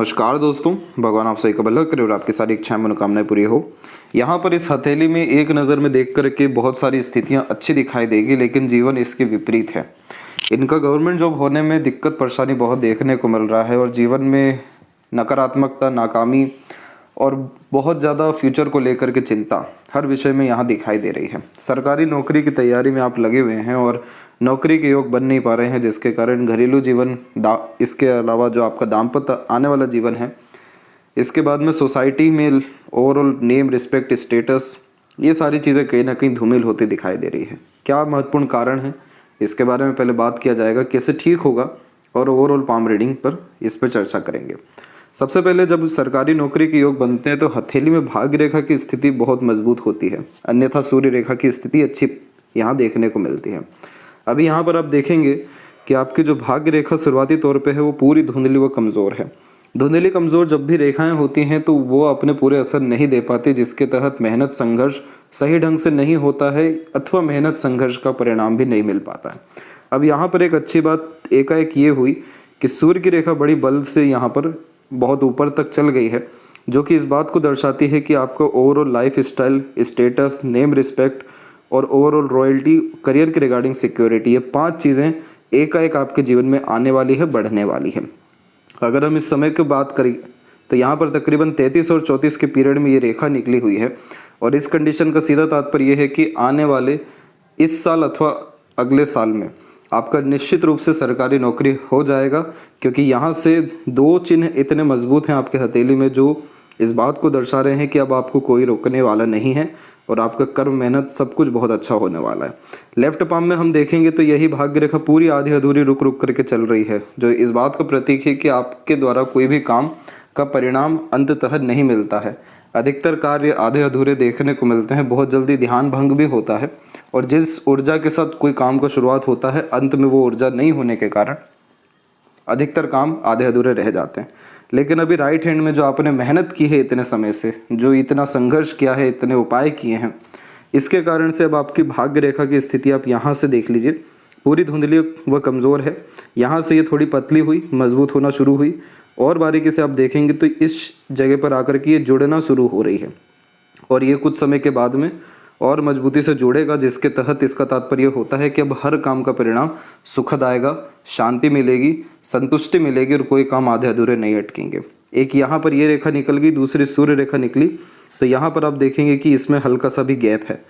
नमस्कार दोस्तों, भगवान आप सही का भला करे और आपकी सारी इच्छाएं मनोकामनाएं पूरी हो। यहाँ पर इस हथेली में एक नज़र में देख कर के बहुत सारी स्थितियाँ अच्छी दिखाई देगी, लेकिन जीवन इसके विपरीत है। इनका गवर्नमेंट जॉब होने में दिक्कत परेशानी बहुत देखने को मिल रहा है और जीवन में नकारात्मकता, नाकामी और बहुत ज़्यादा फ्यूचर को लेकर के चिंता हर विषय में यहाँ दिखाई दे रही है। सरकारी नौकरी की तैयारी में आप लगे हुए हैं और नौकरी के योग बन नहीं पा रहे हैं, जिसके कारण घरेलू जीवन इसके अलावा जो आपका दाम्पत्य आने वाला जीवन है, इसके बाद में सोसाइटी में ओवरऑल नेम, रिस्पेक्ट, स्टेटस, ये सारी चीज़ें कहीं ना कहीं धूमिल होती दिखाई दे रही है। क्या महत्वपूर्ण कारण है, इसके बारे में पहले बात किया जाएगा, कैसे ठीक होगा और ओवरऑल पाम रीडिंग पर इस पर चर्चा करेंगे। सबसे पहले जब सरकारी नौकरी के योग बनते हैं तो हथेली में भाग्य रेखा की स्थिति बहुत मजबूत होती है, अन्यथा सूर्य रेखा की स्थिति अच्छी यहाँ देखने को मिलती है। अभी यहाँ पर आप देखेंगे कि आपकी जो भाग्य रेखा शुरुआती तौर पे है वो पूरी धुंधली व कमज़ोर है। धुंधली कमज़ोर जब भी रेखाएं होती हैं तो वो अपने पूरे असर नहीं दे पाती, जिसके तहत मेहनत संघर्ष सही ढंग से नहीं होता है अथवा मेहनत संघर्ष का परिणाम भी नहीं मिल पाता है। अब यहाँ पर एक अच्छी बात एकाएक ये हुई कि सूर्य की रेखा बड़ी बल से यहाँ पर बहुत ऊपर तक चल गई है, जो कि इस बात को दर्शाती है कि आपका overall life style, status, name, respect और ओवरऑल रॉयल्टी, करियर के रिगार्डिंग सिक्योरिटी, ये 5 चीज़ें एकाएक आपके जीवन में आने वाली है, बढ़ने वाली है। अगर हम इस समय की बात करें तो यहाँ पर तकरीबन 33 और 34 के पीरियड में ये रेखा निकली हुई है और इस कंडीशन का सीधा तात्पर्य ये है कि आने वाले इस साल अथवा अगले साल में आपका निश्चित रूप से सरकारी नौकरी हो जाएगा, क्योंकि यहाँ से 2 चिन्ह इतने मजबूत हैं आपके हथेली में जो इस बात को दर्शा रहे हैं कि अब आपको कोई रोकने वाला नहीं है और आपका कर्म, मेहनत सब कुछ बहुत अच्छा होने वाला है। लेफ्ट पाम में हम देखेंगे तो यही भाग्य रेखा पूरी आधी अधूरी रुक रुक करके चल रही है, जो इस बात का प्रतीक है कि आपके द्वारा कोई भी काम का परिणाम अंततः नहीं मिलता है। अधिकतर कार्य आधे अधूरे देखने को मिलते हैं, बहुत जल्दी ध्यान भंग भी होता है और जिस ऊर्जा के साथ कोई काम का शुरुआत होता है, अंत में वो ऊर्जा नहीं होने के कारण अधिकतर काम आधे अधूरे रह जाते हैं। लेकिन अभी राइट हैंड में जो आपने मेहनत की है इतने समय से, जो इतना संघर्ष किया है, इतने उपाय किए हैं, इसके कारण से अब आपकी भाग्य रेखा की स्थिति आप यहाँ से देख लीजिए, पूरी धुंधली व कमज़ोर है। यहाँ से ये थोड़ी पतली हुई, मजबूत होना शुरू हुई और बारीकी से आप देखेंगे तो इस जगह पर आकर के ये जुड़ना शुरू हो रही है और ये कुछ समय के बाद में और मजबूती से जुड़ेगा, जिसके तहत इसका तात्पर्य होता है कि अब हर काम का परिणाम सुखद आएगा, शांति मिलेगी, संतुष्टि मिलेगी और कोई काम आधे अधूरे नहीं अटकेंगे। एक यहाँ पर ये रेखा निकल गई, दूसरी सूर्य रेखा निकली, तो यहाँ पर आप देखेंगे कि इसमें हल्का सा भी गैप है।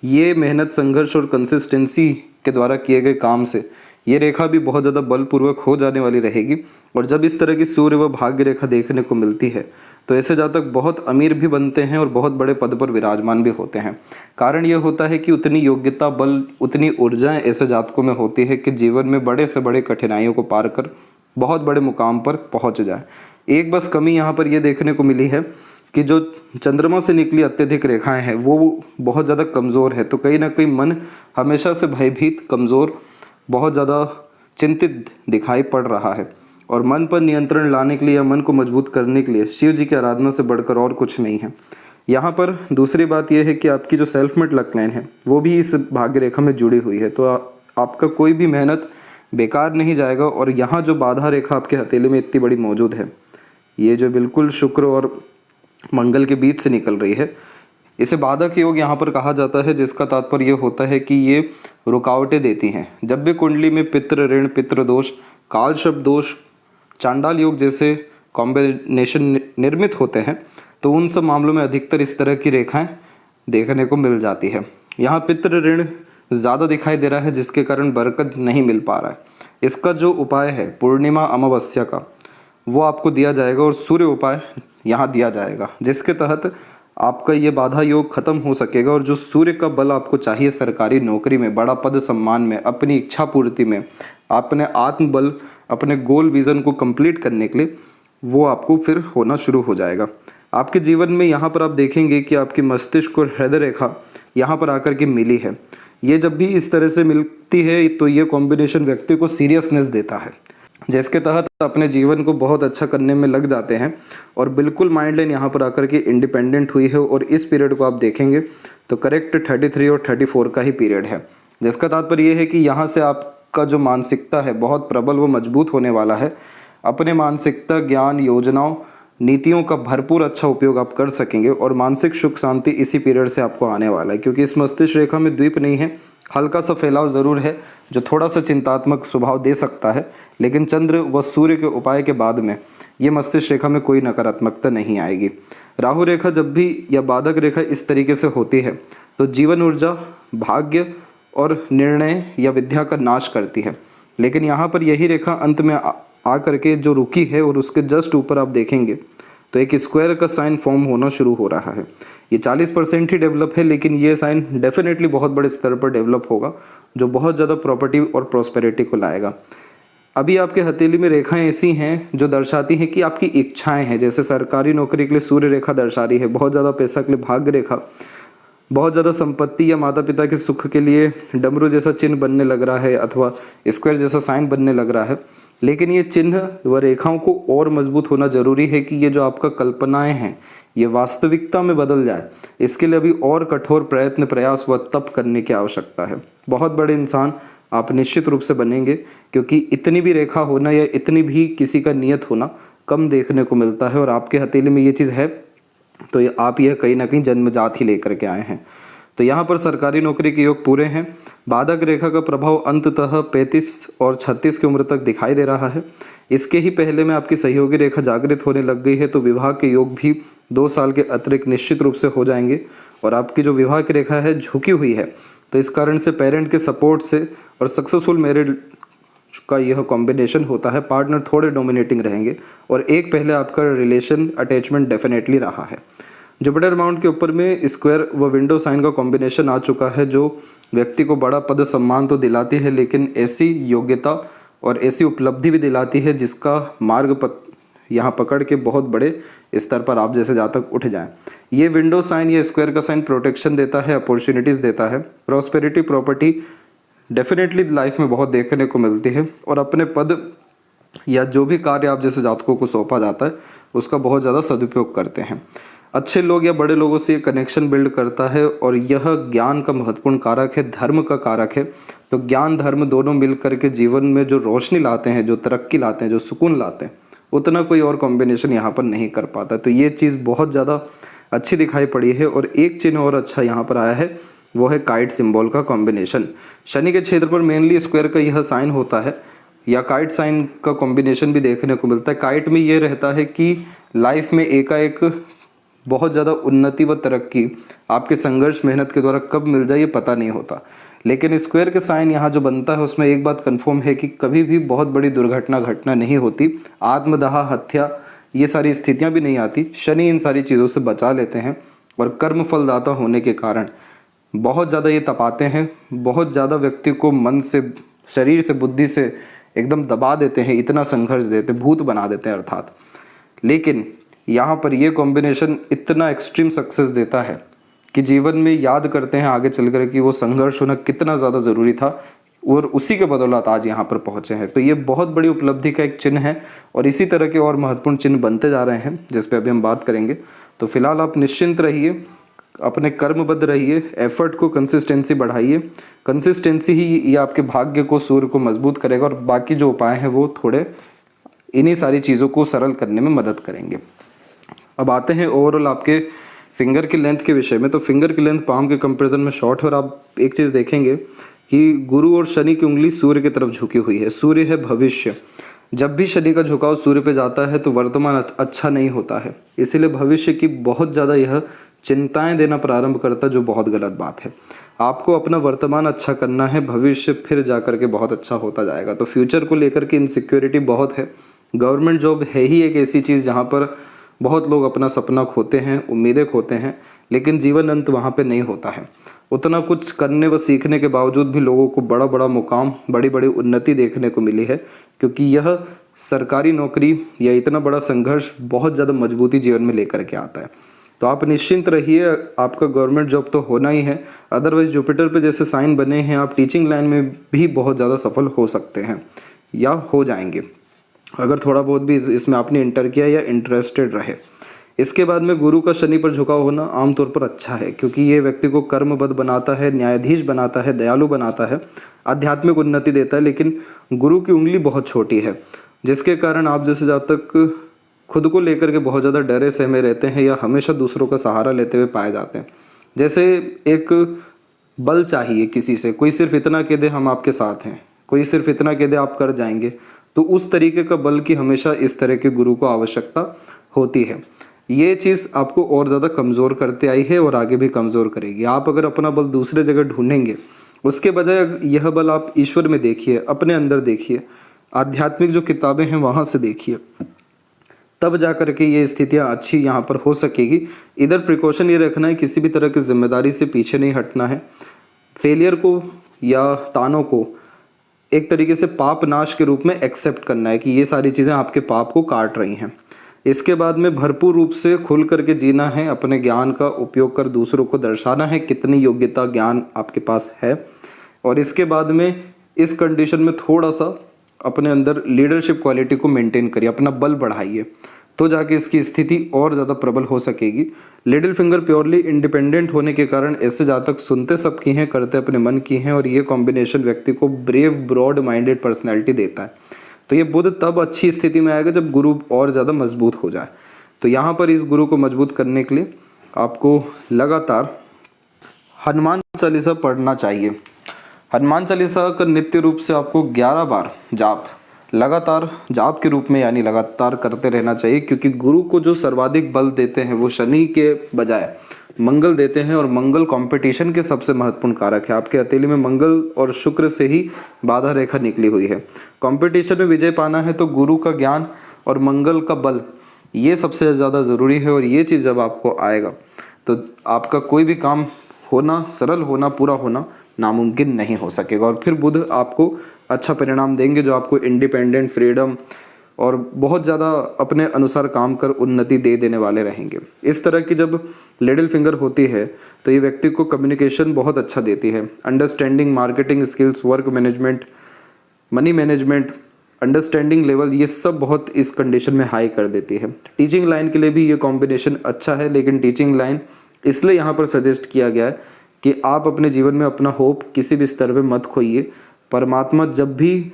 ये मेहनत, संघर्ष और कंसिस्टेंसी के द्वारा किए गए काम से ये रेखा भी बहुत ज़्यादा बलपूर्वक हो जाने वाली रहेगी और जब इस तरह की सूर्य व भाग्य रेखा देखने को मिलती है तो ऐसे जातक बहुत अमीर भी बनते हैं और बहुत बड़े पद पर विराजमान भी होते हैं। कारण यह होता है कि उतनी योग्यता, बल, उतनी ऊर्जाएं ऐसे जातकों में होती है कि जीवन में बड़े से बड़े कठिनाइयों को पार कर बहुत बड़े मुकाम पर पहुंच जाए। एक बस कमी यहाँ पर यह देखने को मिली है कि जो चंद्रमा से निकली अत्यधिक रेखाएं हैं वो बहुत ज़्यादा कमज़ोर है, तो कहीं ना कहीं मन हमेशा से भयभीत, कमज़ोर, बहुत ज़्यादा चिंतित दिखाई पड़ रहा है और मन पर नियंत्रण लाने के लिए या मन को मजबूत करने के लिए शिव जी की आराधना से बढ़कर और कुछ नहीं है। यहाँ पर दूसरी बात यह है कि आपकी जो सेल्फ मेड लक लाइन है वो भी इस भाग्य रेखा में जुड़ी हुई है, तो आपका कोई भी मेहनत बेकार नहीं जाएगा। और यहाँ जो बाधा रेखा आपके हथेली में इतनी बड़ी मौजूद है, ये जो बिल्कुल शुक्र और मंगल के बीच से निकल रही है, इसे बाधक योग यहाँ पर कहा जाता है, जिसका तात्पर्य ये होता है कि ये रुकावटें देती हैं। जब भी कुंडली में पितृ ऋण, पितृ दोष, काल शब्द दोष, चांडाल योग जैसे कॉम्बिनेशन निर्मित होते हैं तो उन सब मामलों में अधिकतर इस तरह की रेखाएं देखने को मिल जाती है। यहाँ पितृ ऋण ज़्यादा दिखाई दे रहा है, जिसके कारण बरकत नहीं मिल पा रहा है। इसका जो उपाय है पूर्णिमा अमावस्या का, वो आपको दिया जाएगा और सूर्य उपाय यहाँ दिया जाएगा, जिसके तहत आपका ये बाधा योग खत्म हो सकेगा और जो सूर्य का बल आपको चाहिए सरकारी नौकरी में, बड़ा पद सम्मान में, अपनी इच्छा पूर्ति में, अपने आत्मबल, अपने गोल विज़न को कंप्लीट करने के लिए, वो आपको फिर होना शुरू हो जाएगा। आपके जीवन में यहाँ पर आप देखेंगे कि आपकी मस्तिष्क और हृदय रेखा यहाँ पर आकर के मिली है। ये जब भी इस तरह से मिलती है तो ये कॉम्बिनेशन व्यक्ति को सीरियसनेस देता है, जिसके तहत अपने जीवन को बहुत अच्छा करने में लग जाते हैं और बिल्कुल माइंड लाइन यहाँ पर आकर के इंडिपेंडेंट हुई है। और इस पीरियड को आप देखेंगे तो करेक्ट 33 और 34 का ही पीरियड है, जिसका तात्पर्य ये है कि यहाँ से आपका जो मानसिकता है बहुत प्रबल व मजबूत होने वाला है। अपने मानसिकता, ज्ञान, योजनाओं, नीतियों का भरपूर अच्छा उपयोग आप कर सकेंगे और मानसिक सुख शांति इसी पीरियड से आपको आने वाला है, क्योंकि इस मस्तिष्क रेखा में द्वीप नहीं है, हल्का सा फैलाव ज़रूर है जो थोड़ा सा चिंतात्मक स्वभाव दे सकता है, लेकिन चंद्र व सूर्य के उपाय के बाद में ये मस्तिष्क रेखा में कोई नकारात्मकता नहीं आएगी। राहु रेखा जब भी या बाधक रेखा इस तरीके से होती है तो जीवन ऊर्जा, भाग्य और निर्णय या विद्या का नाश करती है, लेकिन यहाँ पर यही रेखा अंत में आ करके जो रुकी है और उसके जस्ट ऊपर आप देखेंगे तो एक स्क्वायर का साइन फॉर्म होना शुरू हो रहा है। ये 40% ही डेवलप है, लेकिन ये साइन डेफिनेटली बहुत बड़े स्तर पर डेवलप होगा जो बहुत ज़्यादा प्रॉपर्टी और प्रॉस्पेरिटी को लाएगा। अभी आपके हथेली में रेखाएं ऐसी हैं जो दर्शाती हैं कि आपकी इच्छाएं हैं, जैसे सरकारी नौकरी के लिए सूर्य रेखा दर्शा रही है, बहुत ज़्यादा पैसा के लिए भाग्य रेखा, बहुत ज़्यादा संपत्ति या माता पिता के सुख के लिए डमरू जैसा चिन्ह बनने लग रहा है अथवा स्क्वायर जैसा साइन बनने लग रहा है। लेकिन ये चिन्ह व रेखाओं को और मजबूत होना जरूरी है कि ये जो आपका कल्पनाएं हैं ये वास्तविकता में बदल जाए। इसके लिए अभी और कठोर प्रयत्न, प्रयास व तप करने की आवश्यकता है। बहुत बड़े इंसान आप निश्चित रूप से बनेंगे, क्योंकि इतनी भी रेखा होना या इतनी भी किसी का नियत होना कम देखने को मिलता है, और आपके हथेली में ये चीज़ है तो आप यह कहीं ना कहीं जन्मजात ही लेकर के आए हैं। तो यहाँ पर सरकारी नौकरी के योग पूरे हैं। बाधक रेखा का प्रभाव अंततः 35 और 36 की उम्र तक दिखाई दे रहा है। इसके ही पहले में आपकी सहयोगी रेखा जागृत होने लग गई है, तो विवाह के योग भी 2 साल के अतिरिक्त निश्चित रूप से हो जाएंगे। और आपकी जो विवाह की रेखा है झुकी हुई है, तो इस कारण से पेरेंट के सपोर्ट से और सक्सेसफुल मैरिज का यह कॉम्बिनेशन होता है। पार्टनर थोड़े डोमिनेटिंग रहेंगे और एक पहले आपका रिलेशन अटैचमेंट डेफिनेटली रहा है। जुपिटर माउंट के ऊपर में स्क्वायर व विंडो साइन का कॉम्बिनेशन आ चुका है, जो व्यक्ति को बड़ा पद सम्मान तो दिलाती है, लेकिन ऐसी योग्यता और ऐसी उपलब्धि भी दिलाती है जिसका मार्ग यहाँ पकड़ के बहुत बड़े स्तर पर आप जैसे जातक उठ जाएं। ये विंडो साइन या स्क्वायर का साइन प्रोटेक्शन देता है, अपॉर्चुनिटीज़ देता है, प्रॉस्पेरिटी, प्रॉपर्टी डेफिनेटली लाइफ में बहुत देखने को मिलती है, और अपने पद या जो भी कार्य आप जैसे जातकों को सौंपा जाता है उसका बहुत ज़्यादा सदुपयोग करते हैं। अच्छे लोग या बड़े लोगों से ये कनेक्शन बिल्ड करता है, और यह ज्ञान का महत्वपूर्ण कारक है, धर्म का कारक है। तो ज्ञान धर्म दोनों मिल करके जीवन में जो रोशनी लाते हैं, जो तरक्की लाते हैं, जो सुकून लाते हैं, उतना कोई और कॉम्बिनेशन यहाँ पर नहीं कर पाता। तो ये चीज़ बहुत ज़्यादा अच्छी दिखाई पड़ी है। और एक चिन्ह और अच्छा यहाँ पर आया है, वो है काइट सिंबल का कॉम्बिनेशन। शनि के क्षेत्र पर मेनली स्क्वायर का यह साइन होता है, या काइट साइन का कॉम्बिनेशन भी देखने को मिलता है। काइट में ये रहता है कि लाइफ में एकाएक बहुत ज़्यादा उन्नति व तरक्की आपके संघर्ष मेहनत के द्वारा कब मिल जाए ये पता नहीं होता, लेकिन स्क्वायर के साइन यहाँ जो बनता है उसमें एक बात कंफर्म है कि कभी भी बहुत बड़ी दुर्घटना घटना नहीं होती, आत्मदाह, हत्या, ये सारी स्थितियाँ भी नहीं आती। शनि इन सारी चीज़ों से बचा लेते हैं, और कर्म फलदाता होने के कारण बहुत ज़्यादा ये तपाते हैं, बहुत ज़्यादा व्यक्ति को मन से, शरीर से, बुद्धि से एकदम दबा देते हैं, इतना संघर्ष देते, भूत बना देते हैं अर्थात। लेकिन यहाँ पर ये कॉम्बिनेशन इतना एक्सट्रीम सक्सेस देता है कि जीवन में याद करते हैं आगे चल कर कि वो संघर्ष होना कितना ज़्यादा ज़रूरी था, और उसी के बदौलत आज यहाँ पर पहुँचे हैं। तो ये बहुत बड़ी उपलब्धि का एक चिन्ह है, और इसी तरह के और महत्वपूर्ण चिन्ह बनते जा रहे हैं जिस पे अभी हम बात करेंगे। तो फिलहाल आप निश्चिंत रहिए, अपने कर्मबद्ध रहिए, एफर्ट को, कंसिस्टेंसी बढ़ाइए। कंसिस्टेंसी ही ये आपके भाग्य को, सूर्य को मजबूत करेगा, और बाकी जो उपाय हैं वो थोड़े इन्हीं सारी चीज़ों को सरल करने में मदद करेंगे। अब आते हैं ओवरऑल आपके फिंगर की लेंथ के विषय में। तो फिंगर की लेंथ पाम के कंपैरिजन में शॉर्ट है, और आप एक चीज़ देखेंगे कि गुरु और शनि की उंगली सूर्य की तरफ झुकी हुई है। सूर्य है भविष्य। जब भी शनि का झुकाव सूर्य पे जाता है तो वर्तमान अच्छा नहीं होता है, इसीलिए भविष्य की बहुत ज़्यादा यह चिंताएं देना प्रारंभ करता, जो बहुत गलत बात है। आपको अपना वर्तमान अच्छा करना है, भविष्य फिर जा कर के बहुत अच्छा होता जाएगा। तो फ्यूचर को लेकर के इनसिक्योरिटी बहुत है। गवर्नमेंट जॉब है ही एक ऐसी चीज़ जहाँ पर बहुत लोग अपना सपना खोते हैं, उम्मीदें खोते हैं, लेकिन जीवन अंत वहाँ पे नहीं होता है। उतना कुछ करने व सीखने के बावजूद भी लोगों को बड़ा बड़ा मुकाम, बड़ी बड़ी उन्नति देखने को मिली है, क्योंकि यह सरकारी नौकरी या इतना बड़ा संघर्ष बहुत ज़्यादा मजबूती जीवन में लेकर के आता है। तो आप निश्चिंत रहिए, आपका गवर्नमेंट जॉब तो होना ही है। अदरवाइज जुपिटर पे जैसे साइन बने हैं, आप टीचिंग लाइन में भी बहुत ज़्यादा सफल हो सकते हैं या हो जाएंगे, अगर थोड़ा बहुत भी इसमें आपने इंटर किया या इंटरेस्टेड रहे। इसके बाद में गुरु का शनि पर झुकाव होना आमतौर पर अच्छा है, क्योंकि ये व्यक्ति को कर्मबद्ध बनाता है, न्यायाधीश बनाता है, दयालु बनाता है, आध्यात्मिक उन्नति देता है। लेकिन गुरु की उंगली बहुत छोटी है। जिसके कारण आप जैसे जातक खुद को लेकर के बहुत ज़्यादा डरे सहमे रहते हैं या हमेशा दूसरों का सहारा लेते हुए पाए जाते हैं। जैसे एक बल चाहिए किसी से, कोई सिर्फ इतना कह दे हम आपके साथ हैं, कोई सिर्फ इतना कह दे आप कर जाएंगे, तो उस तरीके का बल की हमेशा इस तरह के गुरु को आवश्यकता होती है। ये चीज़ आपको और ज़्यादा कमज़ोर करते आई है और आगे भी कमज़ोर करेगी। आप अगर अपना बल दूसरे जगह ढूंढेंगे, उसके बजाय यह बल आप ईश्वर में देखिए, अपने अंदर देखिए, आध्यात्मिक जो किताबें हैं वहाँ से देखिए, तब जा कर के ये स्थितियाँ अच्छी यहाँ पर हो सकेगी। इधर प्रिकॉशन ये रखना है, किसी भी तरह की जिम्मेदारी से पीछे नहीं हटना है। फेलियर को या तानों को एक तरीके से पाप नाश के रूप में एक्सेप्ट करना है कि ये सारी चीज़ें आपके पाप को काट रही हैं। इसके बाद में भरपूर रूप से खुल करके जीना है, अपने ज्ञान का उपयोग कर दूसरों को दर्शाना है कितनी योग्यता ज्ञान आपके पास है। और इसके बाद में इस कंडीशन में थोड़ा सा अपने अंदर लीडरशिप क्वालिटी को मेंटेन करिए, अपना बल बढ़ाइए, तो जाके इसकी स्थिति और ज़्यादा प्रबल हो सकेगी। लिटिल फिंगर प्योरली इंडिपेंडेंट होने के कारण ऐसे जातक सुनते सबकी हैं, करते अपने मन की हैं, और ये कॉम्बिनेशन व्यक्ति को ब्रेव ब्रॉड माइंडेड पर्सनैलिटी देता है। तो ये बुध तब अच्छी स्थिति में आएगा जब गुरु और ज़्यादा मजबूत हो जाए। तो यहाँ पर इस गुरु को मजबूत करने के लिए आपको लगातार हनुमान चालीसा पढ़ना चाहिए। हनुमान चालीसा का नित्य रूप से आपको 11 बार जाप लगातार जाप के रूप में यानी लगातार करते रहना चाहिए, क्योंकि गुरु को जो सर्वाधिक बल देते हैं वो शनि के बजाय मंगल देते हैं, और मंगल कंपटीशन के सबसे महत्वपूर्ण कारक है। आपके हथेली में मंगल और शुक्र से ही बाधा रेखा निकली हुई है। कंपटीशन में विजय पाना है तो गुरु का ज्ञान और मंगल का बल ये सबसे ज़्यादा ज़रूरी है, और ये चीज़ जब आपको आएगा तो आपका कोई भी काम होना, सरल होना, पूरा होना नामुमकिन नहीं हो सकेगा। और फिर बुध आपको अच्छा परिणाम देंगे जो आपको इंडिपेंडेंट, फ्रीडम और बहुत ज़्यादा अपने अनुसार काम कर उन्नति दे देने वाले रहेंगे। इस तरह की जब लिटिल फिंगर होती है तो ये व्यक्ति को कम्युनिकेशन बहुत अच्छा देती है। Understanding, marketing skills, work management, money management, understanding level, ये सब बहुत इस कंडीशन में हाई कर देती है। टीचिंग लाइन के लिए भी ये कॉम्बिनेशन अच्छा है, लेकिन टीचिंग लाइन इसलिए यहाँ पर सजेस्ट किया गया है कि आप अपने जीवन में अपना होप किसी भी स्तर पे मत खोइए। परमात्मा जब भी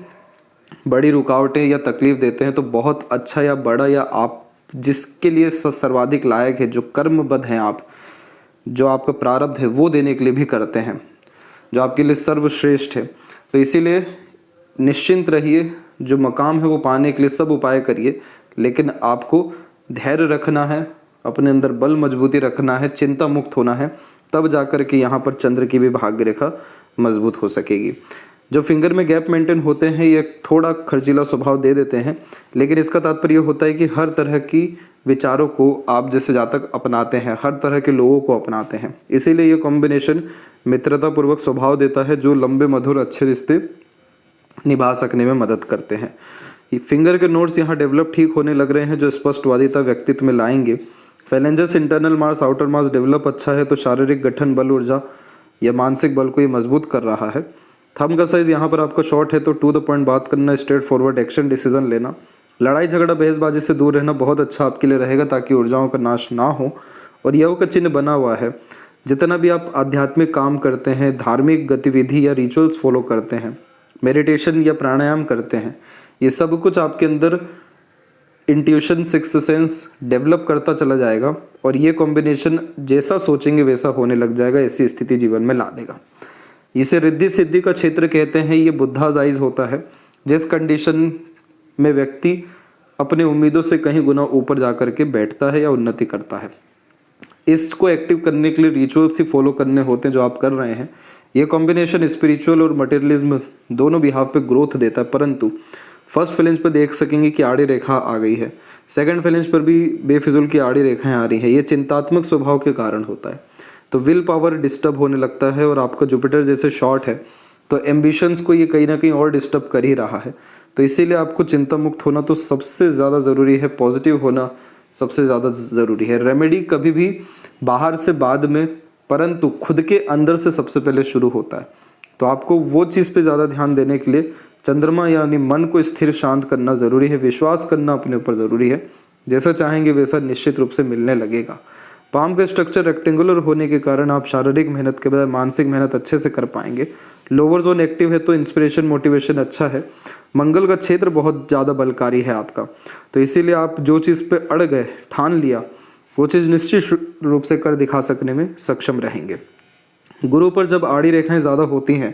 बड़ी रुकावटें या तकलीफ देते हैं तो बहुत अच्छा या बड़ा या आप जिसके लिए सर्वाधिक लायक है, जो कर्मबद्ध हैं आप, जो आपका प्रारब्ध है वो देने के लिए भी करते हैं, जो आपके लिए सर्वश्रेष्ठ है। तो इसीलिए निश्चिंत रहिए, जो मकाम है वो पाने के लिए सब उपाय करिए, लेकिन आपको धैर्य रखना है, अपने अंदर बल मजबूती रखना है, चिंता मुक्त होना है, तब जाकर के यहाँ पर चंद्र की भी भाग्य रेखा मजबूत हो सकेगी। जो फिंगर में गैप मेंटेन होते हैं ये थोड़ा खर्चीला स्वभाव दे देते हैं, लेकिन इसका तात्पर्य होता है कि हर तरह की विचारों को आप जैसे जातक अपनाते हैं, हर तरह के लोगों को अपनाते हैं, इसीलिए ये कॉम्बिनेशन मित्रतापूर्वक स्वभाव देता है जो लंबे मधुर अच्छे रिश्ते निभा सकने में मदद करते हैं। फिंगर के नोट्स यहाँ डेवलप ठीक होने लग रहे हैं जो स्पष्टवादिता व्यक्तित्व में लाएंगे। फैलेंजस, इंटरनल मास, आउटर मास डेवलप अच्छा है तो शारीरिक गठन, बल, ऊर्जा या मानसिक बल को ये मजबूत कर रहा है। थंब का साइज यहाँ पर आपका शॉर्ट है तो टू द पॉइंट बात करना, स्ट्रेट फॉरवर्ड एक्शन डिसीजन लेना, लड़ाई झगड़ा बहसबाजी से दूर रहना बहुत अच्छा आपके लिए रहेगा ताकि ऊर्जाओं का नाश ना हो। और यव का चिन्ह बना हुआ है। जितना भी आप आध्यात्मिक काम करते हैं, धार्मिक गतिविधि या रिचुअल्स फॉलो करते हैं, मेडिटेशन या प्राणायाम करते हैं, ये सब कुछ आपके अंदर इंट्यूशन, सिक्स्थ सेंस डेवलप करता चला जाएगा, और ये कॉम्बिनेशन जैसा सोचेंगे वैसा होने लग जाएगा, ऐसी स्थिति जीवन में ला देगा। इसे रिद्धि सिद्धि का क्षेत्र कहते हैं। ये बुद्धाजाइज होता है जिस कंडीशन में व्यक्ति अपने उम्मीदों से कहीं गुना ऊपर जाकर के बैठता है या उन्नति करता है। इसको एक्टिव करने के लिए रिचुअल्स ही फॉलो करने होते हैं जो आप कर रहे हैं। ये कॉम्बिनेशन स्पिरिचुअल और मटेरियलिज्म दोनों बिहाव पे ग्रोथ देता है, परंतु फर्स्ट फ्लेंज पर देख सकेंगे कि आड़ी रेखा आ गई है, सेकंड फ्लेंज पर भी बेफिजुल की आड़ी रेखाएं आ रही हैं। ये चिंतात्मक स्वभाव के कारण होता है, तो विल पावर डिस्टर्ब होने लगता है, और आपका जुपिटर जैसे शॉर्ट है तो एम्बिशंस को ये कहीं ना कहीं और डिस्टर्ब कर ही रहा है। तो इसीलिए आपको चिंता मुक्त होना तो सबसे ज़्यादा ज़रूरी है, पॉजिटिव होना सबसे ज़्यादा ज़रूरी है। रेमेडी कभी भी बाहर से बाद में, परंतु खुद के अंदर से सबसे पहले शुरू होता है। तो आपको वो चीज़ पे ज़्यादा ध्यान देने के लिए चंद्रमा यानी मन को स्थिर शांत करना ज़रूरी है, विश्वास करना अपने ऊपर ज़रूरी है। जैसा चाहेंगे वैसा निश्चित रूप से मिलने लगेगा। पाम का स्ट्रक्चर रेक्टेंगुलर होने के कारण आप शारीरिक मेहनत के बजाय मानसिक मेहनत अच्छे से कर पाएंगे। लोअर जोन एक्टिव है तो इंस्पिरेशन, मोटिवेशन अच्छा है। मंगल का क्षेत्र बहुत ज़्यादा बलकारी है आपका, तो इसीलिए आप जो चीज़ पे अड़ गए, ठान लिया, वो चीज़ निश्चित रूप से कर दिखा सकने में सक्षम रहेंगे। गुरु पर जब आड़ी रेखाएं ज़्यादा होती हैं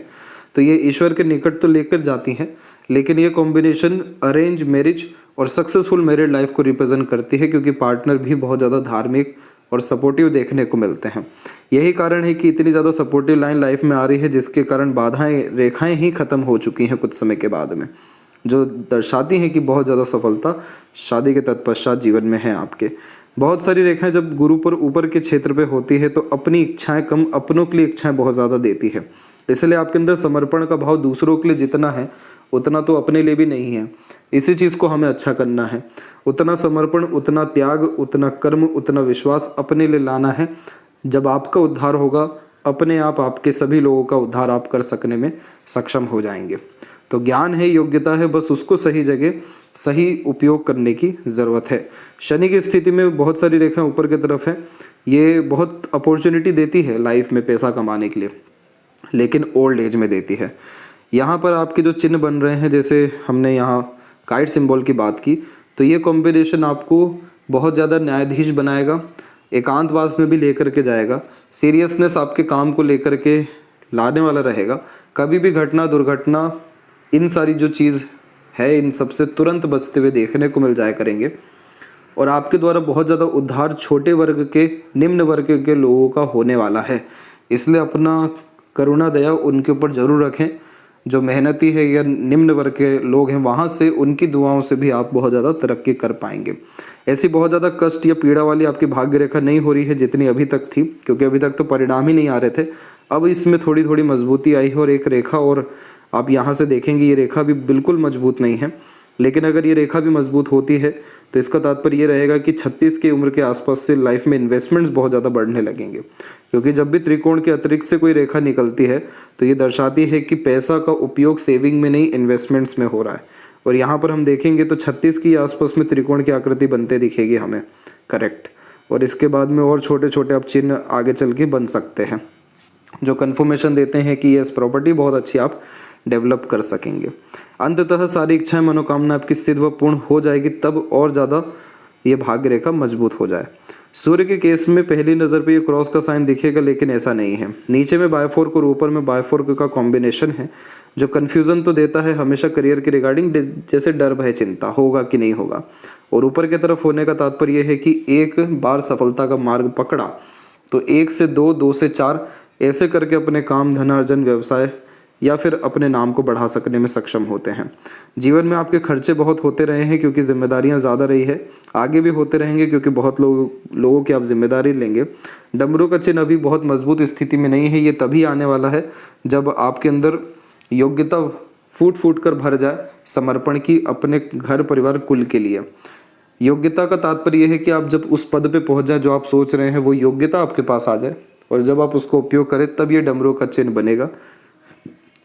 तो ये ईश्वर के निकट तो लेकर जाती हैं, लेकिन ये कॉम्बिनेशन अरेंज मैरिज और सक्सेसफुल मैरिड लाइफ को रिप्रेजेंट करती है, क्योंकि पार्टनर भी बहुत ज़्यादा धार्मिक और सपोर्टिव देखने को मिलते हैं। यही कारण है कि इतनी ज़्यादा सपोर्टिव लाइन लाइफ में आ रही है, जिसके कारण बाधाएं, रेखाएं ही खत्म हो चुकी हैं कुछ समय के बाद में, जो दर्शाती हैं कि बहुत ज़्यादा सफलता शादी के तत्पश्चात जीवन में है आपके। बहुत सारी रेखाएं जब गुरु पर ऊपर के क्षेत्र पे होती है तो अपनी इच्छाएं कम, अपनों के लिए इच्छाएं बहुत ज़्यादा देती है। इसलिए आपके अंदर समर्पण का भाव दूसरों के लिए जितना है उतना तो अपने लिए भी नहीं है। इसी चीज़ को हमें अच्छा करना है, उतना समर्पण, उतना त्याग, उतना कर्म, उतना विश्वास अपने लिए लाना है। जब आपका उद्धार होगा, अपने आप आपके सभी लोगों का उद्धार आप कर सकने में सक्षम हो जाएंगे। तो ज्ञान है, योग्यता है, बस उसको सही जगह सही उपयोग करने की ज़रूरत है। शनि की स्थिति में बहुत सारी रेखाएं ऊपर की तरफ है, ये बहुत अपॉर्चुनिटी देती है लाइफ में पैसा कमाने के लिए, लेकिन ओल्ड एज में देती है। यहाँ पर आपके जो चिन्ह बन रहे हैं, जैसे हमने यहाँ काइट सिंबल की बात की, तो ये कॉम्बिनेशन आपको बहुत ज़्यादा न्यायाधीश बनाएगा, एकांतवास में भी लेकर के जाएगा, सीरियसनेस आपके काम को लेकर के लाने वाला रहेगा। कभी भी घटना, दुर्घटना, इन सारी जो चीज़ है, इन सबसे तुरंत बचते हुए देखने को मिल जाया करेंगे। और आपके द्वारा बहुत ज़्यादा उद्धार छोटे वर्ग के, निम्न वर्ग के लोगों का होने वाला है। इसलिए अपना करुणा दया उनके ऊपर ज़रूर रखें, जो मेहनती है या निम्न वर्ग के लोग हैं, वहाँ से उनकी दुआओं से भी आप बहुत ज़्यादा तरक्की कर पाएंगे। ऐसी बहुत ज़्यादा कष्ट या पीड़ा वाली आपकी भाग्य रेखा नहीं हो रही है जितनी अभी तक थी, क्योंकि अभी तक तो परिणाम ही नहीं आ रहे थे। अब इसमें थोड़ी थोड़ी मजबूती आई है, और एक रेखा, और आप यहाँ से देखेंगे ये रेखा भी बिल्कुल मजबूत नहीं है, लेकिन अगर ये रेखा भी मजबूत होती है तो इसका तात्पर्य ये रहेगा कि 36 की उम्र के आसपास से लाइफ में इन्वेस्टमेंट्स बहुत ज़्यादा बढ़ने लगेंगे। क्योंकि जब भी त्रिकोण के अतिरिक्त से कोई रेखा निकलती है तो ये दर्शाती है कि पैसा का उपयोग सेविंग में नहीं, इन्वेस्टमेंट्स में हो रहा है। और यहाँ पर हम देखेंगे तो 36 की आसपास में त्रिकोण की आकृति बनते दिखेगी हमें, करेक्ट। और इसके बाद में और छोटे छोटे अब चिन्ह आगे चल के बन सकते हैं, जो कन्फर्मेशन देते हैं कि यस, प्रॉपर्टी बहुत अच्छी आप डेवलप कर सकेंगे। अंततः सारी इच्छाएं, मनोकामना आपकी सिद्ध व पूर्ण हो जाएगी, तब और ज़्यादा ये भाग्य रेखा मजबूत हो जाए। सूर्य के केस में पहली नज़र पे ये क्रॉस का साइन दिखेगा, लेकिन ऐसा नहीं है। नीचे में बायफोर्क और ऊपर में बायफोर्क का कॉम्बिनेशन है, जो कन्फ्यूज़न तो देता है हमेशा करियर के रिगार्डिंग, जैसे डर भय चिंता होगा कि नहीं होगा। और ऊपर की तरफ होने का तात्पर्य यह है कि एक बार सफलता का मार्ग पकड़ा तो 1 से 2, 2 से 4 ऐसे करके अपने काम, धनार्जन, व्यवसाय या फिर अपने नाम को बढ़ा सकने में सक्षम होते हैं। जीवन में आपके खर्चे बहुत होते रहे हैं क्योंकि जिम्मेदारियां ज़्यादा रही है, आगे भी होते रहेंगे क्योंकि बहुत लोगों की आप जिम्मेदारी लेंगे। डमरू का चिन्ह अभी बहुत मजबूत स्थिति में नहीं है, ये तभी आने वाला है जब आपके अंदर योग्यता फूट फूट कर भर जाए समर्पण की, अपने घर, परिवार, कुल के लिए। योग्यता का तात्पर्य यह है कि आप जब उस पद पे पहुंच जाए जो आप सोच रहे हैं, वो योग्यता आपके पास आ जाए, और जब आप उसको उपयोग करें तब ये डमरू का चिन्ह बनेगा,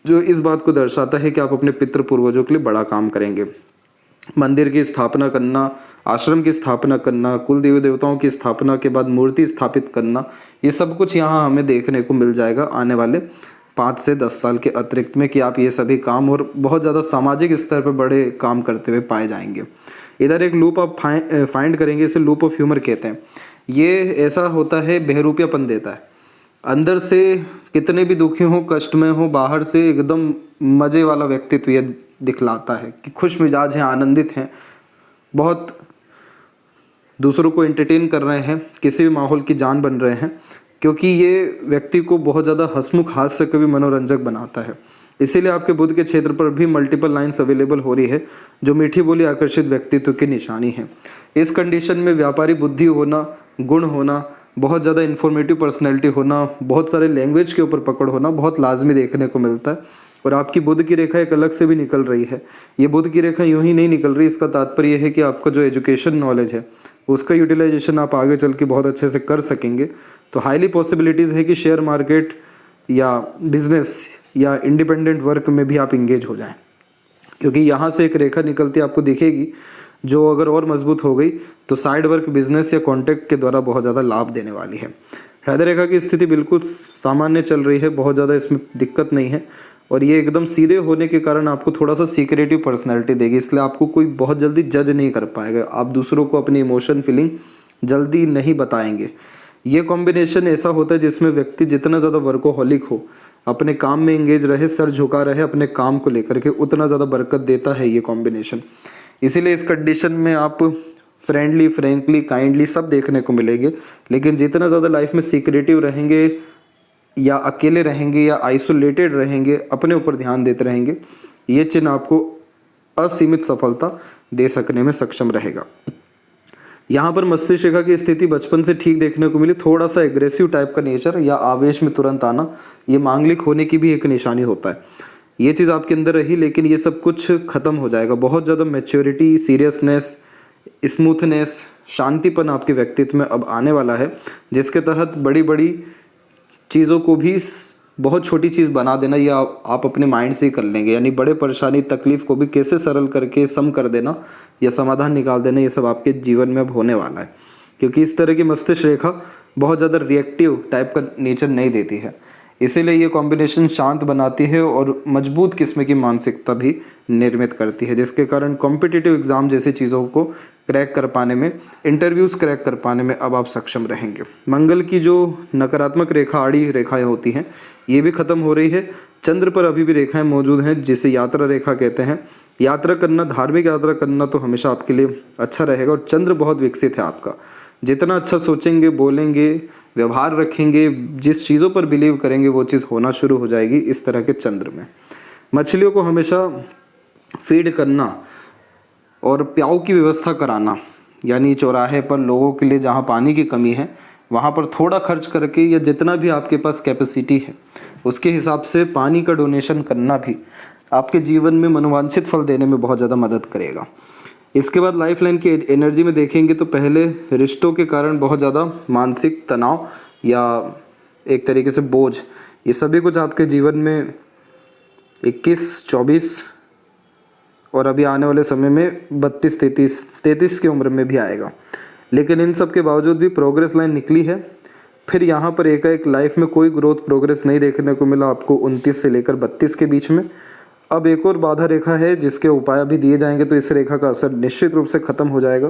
जो इस बात को दर्शाता है कि आप अपने पितृ पूर्वजों के लिए बड़ा काम करेंगे। मंदिर की स्थापना करना, आश्रम की स्थापना करना, कुल देवी देवताओं की स्थापना के बाद मूर्ति स्थापित करना, ये सब कुछ यहाँ हमें देखने को मिल जाएगा आने वाले 5 से 10 साल के अतिरिक्त में, कि आप ये सभी काम और बहुत ज़्यादा सामाजिक स्तर पर बड़े काम करते हुए पाए जाएंगे। इधर एक लूप आप फाइंड करेंगे, इसे लूप ऑफ ह्यूमर कहते हैं। ये ऐसा होता है, बहरूपियापन देता है। अंदर से कितने भी दुखी हो, कष्ट में हो, बाहर से एकदम मज़े वाला व्यक्तित्व ये दिखलाता है कि खुश मिजाज हैं, आनंदित हैं, बहुत दूसरों को एंटरटेन कर रहे हैं, किसी भी माहौल की जान बन रहे हैं, क्योंकि ये व्यक्ति को बहुत ज़्यादा हंसमुख, हास्य कभी मनोरंजक बनाता है। इसीलिए आपके बुध के क्षेत्र पर भी मल्टीपल लाइन्स अवेलेबल हो रही है, जो मीठी बोली आकर्षित व्यक्तित्व की निशानी है। इस कंडीशन में व्यापारी बुद्धि होना, गुण होना, बहुत ज़्यादा इन्फॉर्मेटिव पर्सनैलिटी होना, बहुत सारे लैंग्वेज के ऊपर पकड़ होना बहुत लाजमी देखने को मिलता है। और आपकी बुध की रेखा एक अलग से भी निकल रही है। ये बुध की रेखा यूं ही नहीं निकल रही, इसका तात्पर्य यह है कि आपका जो एजुकेशन नॉलेज है उसका यूटिलाइजेशन आप आगे चल के बहुत अच्छे से कर सकेंगे। तो हाईली पॉसिबिलिटीज़ है कि शेयर मार्केट या बिजनेस या इंडिपेंडेंट वर्क में भी आप इंगेज हो जाएं, क्योंकि यहाँ से एक रेखा निकलती आपको दिखेगी, जो अगर और मजबूत हो गई तो साइड वर्क, बिजनेस या कॉन्टैक्ट के द्वारा बहुत ज़्यादा लाभ देने वाली है। हृदय रेखा की स्थिति बिल्कुल सामान्य चल रही है, बहुत ज़्यादा इसमें दिक्कत नहीं है। और ये एकदम सीधे होने के कारण आपको थोड़ा सा सीक्रेटिव पर्सनैलिटी देगी, इसलिए आपको कोई बहुत जल्दी जज नहीं कर पाएगा। आप दूसरों को अपनी इमोशन फीलिंग जल्दी नहीं बताएंगे। ये कॉम्बिनेशन ऐसा होता है जिसमें व्यक्ति जितना ज़्यादा वर्कोहॉलिक हो, अपने काम में एंगेज रहे, सर झुका रहे अपने काम को लेकर के, उतना ज़्यादा बरकत देता है ये कॉम्बिनेशन। इसीलिए इस कंडीशन में आप फ्रेंडली, फ्रेंकली, काइंडली सब देखने को मिलेंगे, लेकिन जितना ज़्यादा लाइफ में सीक्रेटिव रहेंगे या अकेले रहेंगे या आइसोलेटेड रहेंगे, अपने ऊपर ध्यान देते रहेंगे, ये चिन्ह आपको असीमित सफलता दे सकने में सक्षम रहेगा। यहाँ पर मस्तिष्क रेखा की स्थिति बचपन से ठीक देखने को मिली। थोड़ा सा एग्रेसिव टाइप का नेचर या आवेश में तुरंत आना, ये मांगलिक होने की भी एक निशानी होता है। ये चीज़ आपके अंदर रही, लेकिन ये सब कुछ खत्म हो जाएगा। बहुत ज़्यादा मैच्योरिटी, सीरियसनेस, स्मूथनेस, शांतिपन आपके व्यक्तित्व में अब आने वाला है, जिसके तहत बड़ी बड़ी चीज़ों को भी बहुत छोटी चीज़ बना देना ये आप अपने माइंड से ही कर लेंगे। यानी बड़े परेशानी, तकलीफ को भी कैसे सरल करके सम कर देना या समाधान निकाल देना, ये सब आपके जीवन में अब होने वाला है। क्योंकि इस तरह की मस्तिष्क रेखा बहुत ज़्यादा रिएक्टिव टाइप का नेचर नहीं देती है, इसीलिए ये कॉम्बिनेशन शांत बनाती है और मजबूत किस्म की मानसिकता भी निर्मित करती है, जिसके कारण कॉम्पिटिटिव एग्ज़ाम जैसी चीज़ों को क्रैक कर पाने में, इंटरव्यूज़ क्रैक कर पाने में अब आप सक्षम रहेंगे। मंगल की जो नकारात्मक रेखा, आड़ी रेखाएं होती हैं, ये भी खत्म हो रही है। चंद्र पर अभी भी रेखाएं मौजूद हैं, जिसे यात्रा रेखा कहते हैं। यात्रा करना, धार्मिक यात्रा करना तो हमेशा आपके लिए अच्छा रहेगा। और चंद्र बहुत विकसित है आपका, जितना अच्छा सोचेंगे, बोलेंगे, व्यवहार रखेंगे, जिस चीज़ों पर बिलीव करेंगे वो चीज़ होना शुरू हो जाएगी इस तरह के चंद्र में। मछलियों को हमेशा फीड करना और प्याऊ की व्यवस्था कराना, यानी चौराहे पर लोगों के लिए जहाँ पानी की कमी है वहाँ पर थोड़ा खर्च करके या जितना भी आपके पास कैपेसिटी है उसके हिसाब से पानी का डोनेशन करना भी आपके जीवन में मनोवांछित फल देने में बहुत ज़्यादा मदद करेगा। इसके बाद लाइफ लाइन की एनर्जी में देखेंगे तो पहले रिश्तों के कारण बहुत ज़्यादा मानसिक तनाव या एक तरीके से बोझ, ये सभी कुछ आपके जीवन में 21, 24 और अभी आने वाले समय में 32, 33 की उम्र में भी आएगा। लेकिन इन सब के बावजूद भी प्रोग्रेस लाइन निकली है। फिर यहाँ पर एकाएक लाइफ में कोई ग्रोथ, प्रोग्रेस नहीं देखने को मिला आपको 29 से लेकर 32 के बीच में। अब एक और बाधा रेखा है जिसके उपाय भी दिए जाएंगे, तो इस रेखा का असर निश्चित रूप से खत्म हो जाएगा।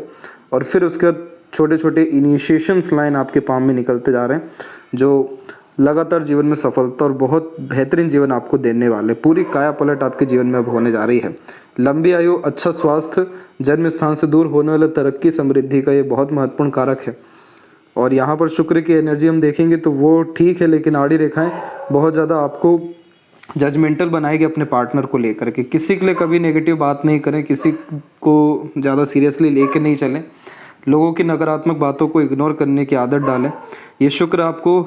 और फिर उसके बाद छोटे छोटे इनिशिएशंस लाइन आपके पाम में निकलते जा रहे हैं, जो लगातार जीवन में सफलता और बहुत बेहतरीन जीवन आपको देने वाले। पूरी काया पलट आपके जीवन में अब होने जा रही है। लंबी आयु, अच्छा स्वास्थ्य, जन्म स्थान से दूर होने वाले तरक्की, समृद्धि का ये बहुत महत्वपूर्ण कारक है। और यहाँ पर शुक्र की एनर्जी हम देखेंगे तो वो ठीक है, लेकिन आड़ी रेखाएं बहुत ज़्यादा आपको जजमेंटल बनाएगी अपने पार्टनर को लेकर के। किसी के लिए कभी नेगेटिव बात नहीं करें, किसी को ज़्यादा सीरियसली लेके नहीं चलें, लोगों की नकारात्मक बातों को इग्नोर करने की आदत डालें। ये शुक्र आपको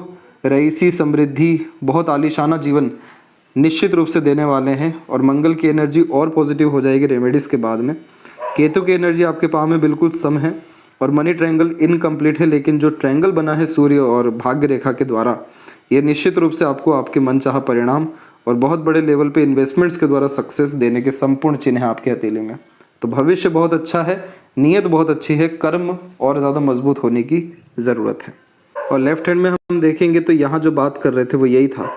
रईसी, समृद्धि, बहुत आलीशाना जीवन निश्चित रूप से देने वाले हैं। और मंगल की एनर्जी और पॉजिटिव हो जाएगी रेमेडीज़ के बाद में। केतु की एनर्जी आपके पाँव में बिल्कुल सम है और मनी ट्रायंगल इनकम्प्लीट है, लेकिन जो ट्रायंगल बना है सूर्य और भाग्य रेखा के द्वारा, ये निश्चित रूप से आपको आपके मनचाहा परिणाम और बहुत बड़े लेवल पे इन्वेस्टमेंट्स के द्वारा सक्सेस देने के संपूर्ण चिन्ह है आपके हथेली में। तो भविष्य बहुत अच्छा है, नीयत बहुत अच्छी है, कर्म और ज़्यादा मजबूत होने की ज़रूरत है। और लेफ्ट हैंड में हम देखेंगे तो यहाँ जो बात कर रहे थे वो यही था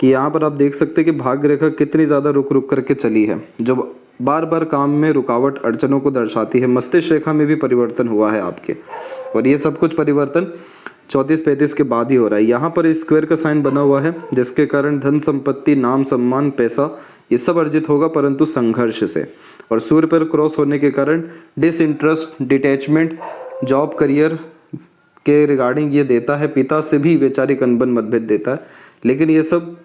कि यहाँ पर आप देख सकते हैं कि भाग्य रेखा कितनी ज़्यादा रुक रुक करके चली है, जो बार बार काम में रुकावट, अड़चनों को दर्शाती है। मस्तिष्क रेखा में भी परिवर्तन हुआ है आपके, और ये सब कुछ परिवर्तन 34-35 के बाद ही हो रहा है। यहाँ पर स्क्वायर का साइन बना हुआ है, जिसके कारण धन संपत्ति, नाम सम्मान, पैसा ये सब अर्जित होगा, परंतु संघर्ष से। और सूर्य पर क्रॉस होने के कारण डिसइंटरेस्ट, डिटैचमेंट, जॉब, करियर के रिगार्डिंग ये देता है। पिता से भी वैचारिक अनबन, मतभेद देता है, लेकिन ये सब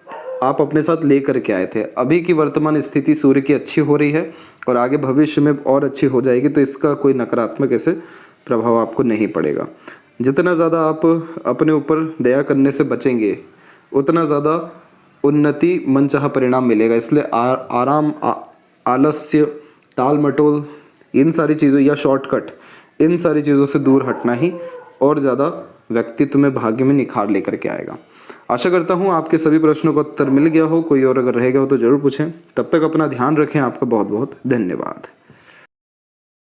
आप अपने साथ लेकर के आए थे। अभी की वर्तमान स्थिति सूर्य की अच्छी हो रही है और आगे भविष्य में और अच्छी हो जाएगी, तो इसका कोई नकारात्मक ऐसे प्रभाव आपको नहीं पड़ेगा। जितना ज़्यादा आप अपने ऊपर दया करने से बचेंगे उतना ज़्यादा उन्नति, मनचाहा परिणाम मिलेगा। इसलिए आराम, आलस्य, टाल मटोल, इन सारी चीज़ों या शॉर्टकट, इन सारी चीज़ों से दूर हटना ही और ज़्यादा व्यक्तित्व में, भाग्य में निखार लेकर के आएगा। आशा करता हूँ आपके सभी प्रश्नों का उत्तर मिल गया हो। कोई और अगर रह गया हो तो ज़रूर पूछें। तब तक अपना ध्यान रखें। आपका बहुत बहुत धन्यवाद।